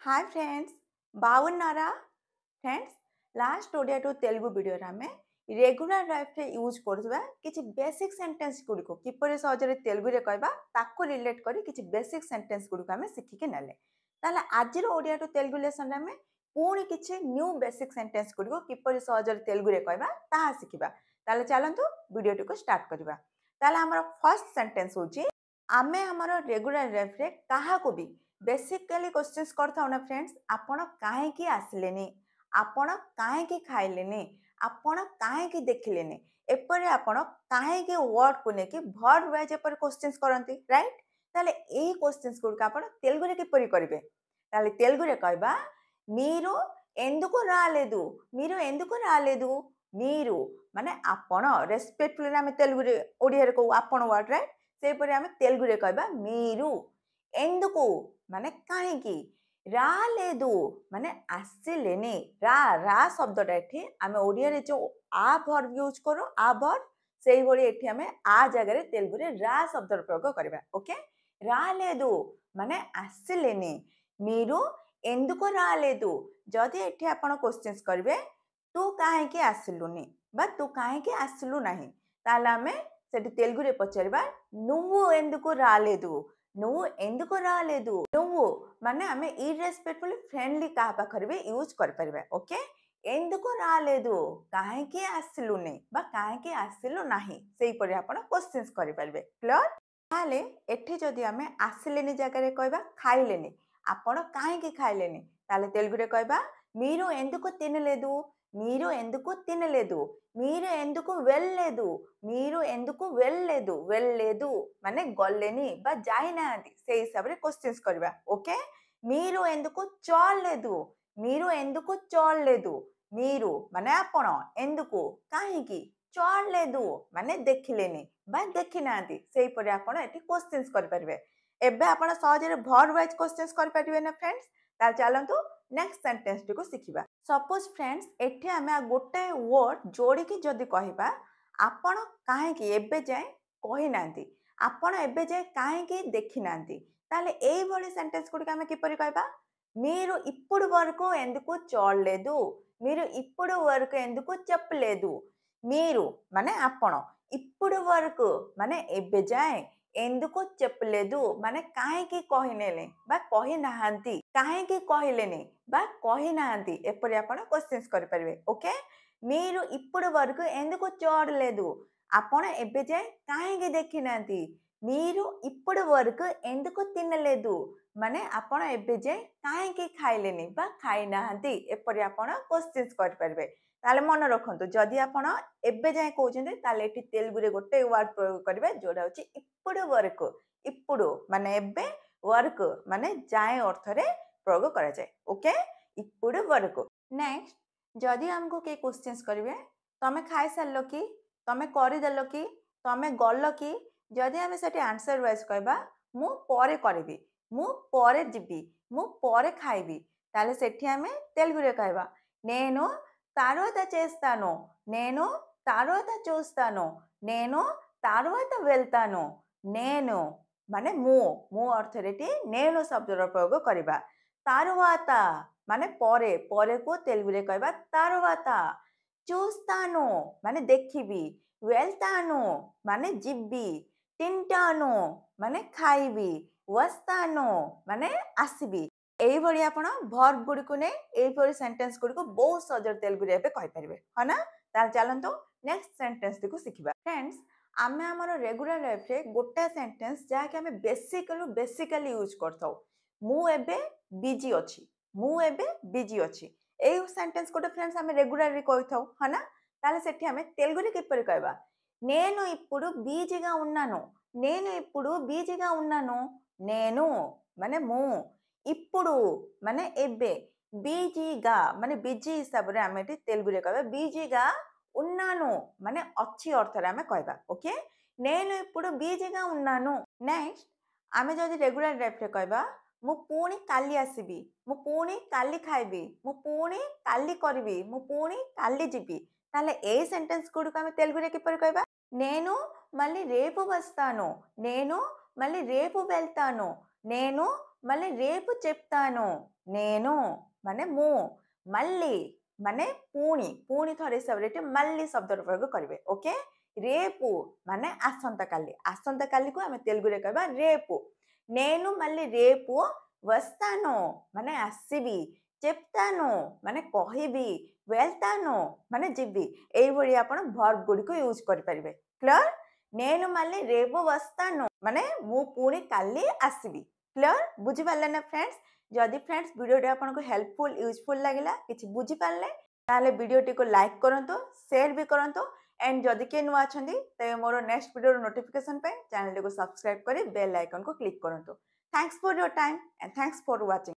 Hi friends, బాగున్నారా? Friends, last ଓଡ଼ିଆଠୁ Telugu ଭିଡ଼ିଓରେ ଆମେ ରେଗୁଲାର ଲାଇଫରେ ୟୁଜ୍ କରୁଥିବା କିଛି ବେସିକ୍ ସେଣ୍ଟେନ୍ସ ଗୁଡ଼ିକୁ କିପରି ସହଜରେ ତେଲୁଗୁରେ କହିବା ତାକୁ ରିଲେଟ୍ କରି କିଛି ବେସିକ୍ ସେଣ୍ଟେନ୍ସ ଗୁଡ଼ିକୁ ଆମେ ଶିଖିକି ନେଲେ। ତାହେଲେ ଆଜିର ଓଡ଼ିଆଠୁ ତେଲୁଗୁ ଲେସନରେ ଆମେ ପୁଣି କିଛି ନ୍ୟୁ ବେସିକ୍ ସେଣ୍ଟେନ୍ସ ଗୁଡ଼ିକୁ କିପରି ସହଜରେ ତେଲୁଗୁରେ କହିବା ତାହା ଶିଖିବା। ତାହେଲେ ଚାଲନ୍ତୁ ଭିଡ଼ିଓଟିକୁ ଷ୍ଟାର୍ଟ କରିବା। ତାହେଲେ ଆମର ଫର୍ଷ୍ଟ ସେଣ୍ଟେନ୍ସ ହେଉଛି ଆମେ ଆମର ରେଗୁଲାର ଲାଇଫରେ କାହାକୁ ବି ବେସିକାଲି क्वेश्चंस करथाउ ना फ्रेंड्स, आपण काहेकी आसलेनी, आपण काहेकी खाइलेनी, आपण काहेकी देखिलेनी, एपरे आपण काहेकी वर्ड को नेकी वर्ब वाइज एपर क्वेश्चंस करंती, राइट? ताले एही क्वेश्चंस गुडका आपण तेलुगु रे किपरि करिवे? ताले तेलुगु रे कहबा मीरू एंदुको रालेदु, मीरू एंदुको रालेदु, मीरू माने आपण रेस्पेक्टफुली आमे तेलुगु रे ओडिया रे को आपण वर्ड, राइट? सेपरि आमे तेलुगु रे कहबा मीरू एंदुको माने काहेकी, रालेदु माने आसिलेनी, रा रा शब्दटा एठी आमे ओडिया रे जो आ वर्ब यूज करो आ वर्ब सेही भली एठी आमे आ जगह रे तेलुगु रे रा शब्द प्रयोग करबा। ओके, रालेदु माने आसिलेनी, मीरू एंदुको रालेदु। जदि एठी आपण क्वेश्चंस करबे तू काहेकी आसिलुनी बा तू काहेकी आसिलु नाही, ताले आमे सेठी तेलुगु रे पचारबा नुव्वु एंदुको रालेदु, నువ్వు ఎందుకు రాలేదు, నువ్వు ମାନେ ଆମେ ଇରେସ୍ପେକ୍ଟଫୁଲି ଫ୍ରେଣ୍ଡଲି କାହା ପାଖରେ ବି ୟୁଜ୍ କରିପାରିବା। ଓକେ, ఎందుకు రాలేదు, କାହିଁକି ଆସିଲୁନି ବା କାହିଁକି ଆସିଲୁ ନାହିଁ, ସେଇପରି ଆପଣ କ୍ୱେଶ୍ଚିନ୍ସ କରିପାରିବେ। କ୍ଲିୟର? ତାହେଲେ ଏଠି ଯଦି ଆମେ ଆସିଲେନି ଜାଗାରେ କହିବା ଖାଇଲେନି, ଆପଣ కాహికి ଖାଇଲେନି, ତାହେଲେ ତେଲୁଗୁରେ କହିବା మీరు ఎందుకు తినలేదు, మీరు ఎందుకు తినలేదు, మీరు ఎందుకు వెళ్ళలేదు, మీరు ఎందుకు వెళ్ళలేదు, వెళ్ళలేదు ମାନେ ଗଲେନି ବା ଯାଇନାହାନ୍ତି, ସେଇ ହିସାବରେ କ୍ୱେଶ୍ଚିନ୍ସ କରିବା। ଓକେ, మీరు ఎందుకు చూడలేదు, మీరు ఎందుకు చూడలేదు, మీరు ମାନେ ଆପଣ, ఎందుకు କାହିଁକି, చూడలేదు ମାନେ ଦେଖିଲେନି ବା ଦେଖିନାହାନ୍ତି, ସେଇପରି ଆପଣ ଏଠି କ୍ୱେଶ୍ଚିନ୍ସ କରିପାରିବେ। ଏବେ ଆପଣ ସହଜରେ ଭର୍ବ ୱାଇଜ କ୍ୱେଶ୍ଚିନ୍ସ କରିପାରିବେ ନା फ्रेंड्स? ତାହେଲେ ଚାଲନ୍ତୁ ନେକ୍ସଟ ସେଣ୍ଟେନ୍ସ ଟିକୁ ଶିଖିବା। ସପୋଜ फ्रेंड्स ଏଠି ଆମେ ଗୋଟେ ୱାର୍ଡ ଯୋଡ଼ିକି ଯଦି କହିବା ଆପଣ କାହିଁକି ଏବେ ଯାଏ କହିନାହାନ୍ତି, ଆପଣ ଏବେ ଯାଏ କାହିଁକି ଦେଖିନାହାନ୍ତି, ତାହେଲେ এইଭଳି సెంటెన్స్ గుడికి ଆମେ কিপరి କହିବା? మీరు ఇప్పుడు వరకు ఎందుకు చూడలేదు, మీరు ఇప్పుడు వరకు ఎందుకు చెప్పలేదు, మీరు ମାନେ ଆପଣ, ఇప్పుడు వరకు ମାନେ ଏବେ ଯାଏ, ఎందుకు చెప్పలేదు ମାନେ କାହିଁକି କହିନେଲେ ବା କହିନାହାନ୍ତି, କାହିଁକି କହିଲେନି ବା କହିନାହାନ୍ତି, ଏପରି ଆପଣ କ୍ୱେଶ୍ଚିନ୍ସ କରିପାରିବେ। ଓକେ, మీరు ఇప్పుడు వరకు ఎందుకు చూడలేదు, ଆପଣ ଏବେ ଯାଏ କାହିଁକି ଦେଖିନାହାନ୍ତି, మీరు ఇప్పుడు వరకు ఎందుకు తినలేదు ମାନେ ଆପଣ ଏବେ ଯାଏ କାହିଁକି ଖାଇଲେନି ବା ଖାଇନାହାନ୍ତି, ଏପରି ଆପଣ କ୍ୱେଶ୍ଚିନ୍ସ କରିପାରିବେ। ତାହେଲେ ମନେ ରଖନ୍ତୁ, ଯଦି ଆପଣ ଏବେ ଯାଏ କହୁଛନ୍ତି ତାହେଲେ ଏଠି ତେଲୁଗୁରେ ଗୋଟେ ୱାର୍ଡ ପ୍ରୟୋଗ କରିବେ ଯୋଉଟା ହେଉଛି ఇప్పుడు వరకు। ఇప్పుడు ମାନେ ଏବେ, వర్క్ ମାନେ ଯାଏ ଅର୍ଥରେ ପ୍ରୟୋଗ କରାଯାଏ। ଓକେ, ఇప్పుడు వరకు। ନେକ୍ସଟ ଯଦି ଆମକୁ କିଏ କ୍ୱେଶ୍ଚିନ୍ସ କରିବେ ତମେ ଖାଇସାରିଲ କି, ତମେ କରିଦେଲ କି, ତମେ ଗଲ କି, ଯଦି ଆମେ ସେଠି ଆନ୍ସର ୱାଇଜ କହିବା ମୁଁ ପରେ କରିବି, ମୁଁ ପରେ ଯିବି, ମୁଁ ପରେ ଖାଇବି, ତାହେଲେ ସେଠି ଆମେ ତେଲୁଗୁରେ କହିବା నేను తర్వాత చేస్తాను, నేను తర్వాత చూస్తాను, నేను తర్వాత వెళ్తాను, నేను ମାନେ ମୁଁ ଅର୍ଥରେ ଏଠି నేను ଶବ୍ଦର ପ୍ରୟୋଗ କରିବା। తరువాత ମାନେ ପରେ, ପରେକୁ ତେଲୁଗୁରେ କହିବା తరువాత, చూస్తాను ମାନେ ଦେଖିବି, వెళ్తాను ମାନେ ଯିବି, తింటాను ମାନେ ଖାଇବି, వస్తాను ମାନେ ଆସିବି। এইଭଳି ଆପଣ ଭର୍ବ ଗୁଡ଼ିକୁ ନେଇ এইଭଳି ସେଣ୍ଟେନ୍ସ ଗୁଡ଼ିକୁ ବହୁତ ସହଜରେ ତେଲୁଗୁରେ ଏବେ କହିପାରିବେ, ହଁ ନା? ତାହେଲେ ଚାଲନ୍ତୁ ନେକ୍ସଟ ସେଣ୍ଟେନ୍ସ ଟିକୁ ଶିଖିବା। फ्रेंड्स ଆମେ ଆମର ରେଗୁଲାର ଲାଇଫରେ ଗୋଟେ ସେଣ୍ଟେନ୍ସ ଯାହାକି ଆମେ ବେସିକାଲି ୟୁଜ୍ କରିଥାଉ, ମୁଁ ଏବେ ବିଜି ଅଛି, ମୁଁ ଏବେ ବିଜି ଅଛି, এই সেন্টেন্স ଗୋଟେ फ्रेंड्स ଆମେ ରେଗୁଲାରଲି କହିଥାଉ, ହଁ ନା? ତାହେଲେ ସେଠି ଆମେ ତେଲୁଗୁରେ କିପରି କହିବା? నేను ఇప్పుడు బిజీగా ఉన్నాను, నేను ఇప్పుడు బిజీగా ఉన్నాను, నేను ମାନେ ମୁଁ, ఇప్పుడు ମାନେ ଏବେ, బిజీగా ମାନେ ବିଜି ହିସାବରେ ଆମେ ଏଠି ତେଲୁଗୁରେ କହିବା బిజీగా ఉన్నాను ମାନେ ଅଛି ଅର୍ଥରେ ଆମେ କହିବା। ଓକେ, నేను ఇప్పుడు బిజీగా ఉన్నాను। ନେକ୍ସଟ ଆମେ ଯଦି ରେଗୁଲାର ଲାଇଫରେ କହିବା ମୁଁ ପୁଣି କାଲି ଆସିବି, ମୁଁ ପୁଣି କାଲି ଖାଇବି, ମୁଁ ପୁଣି କାଲି କରିବି, ମୁଁ ପୁଣି କାଲି ଯିବି, ତାହେଲେ এই సెంటెన్స్ గుడికి ଆମେ తెలుగుରେ কিপరి କହିବା? నేను మళ్ళీ రేపు వస్తాను, నేను మళ్ళీ రేపు వెళ్తాను, నేను మళ్ళీ రేపు చెప్తాను, నేను ମାନେ ମୁଁ మళ్ళీ ମାନେ ପୁଣି ପୁଣି ଥରେ ହିସାବରେ ଏଠି మళ్ళీ ଶବ୍ଦର ପ୍ରୟୋଗ କରିବେ ଓକେ రేపు ମାନେ ଆସନ୍ତାକାଲିକୁ ଆମେ ତେଲୁଗୁରେ କହିବା రేపు నేను మళ్ళీ రేపు వస్తాను ମାନେ ଆସିବି చెప్తాను ମାନେ କହିବି వెళ్తాను ମାନେ ଯିବି ଏଇଭଳି ଆପଣ ଭର୍ବ ଗୁଡ଼ିକୁ ୟୁଜ୍ କରିପାରିବେ କ୍ଲିୟର నేను మళ్ళీ రేపు వస్తాను ମାନେ ମୁଁ ପୁଣି କାଲି ଆସିବି କ୍ଲିୟର ବୁଝିପାରିଲେ ନା ଫ୍ରେଣ୍ଡସ୍ जदि फ्रेंड्स वीडियो आपको हेल्पफुल यूजफुल लगे किसी बुझीपारे ताले वीडियो को लाइक करूँ शेयर भी करूँ एंड जदि किए नुआ अच्छा तेज मोर नेक्स्ट वीडियो नोटिफिकेशन चैनल को सब्सक्राइब कर बेल आइकन को क्लिक करूँ thanks for your time and thanks for watching.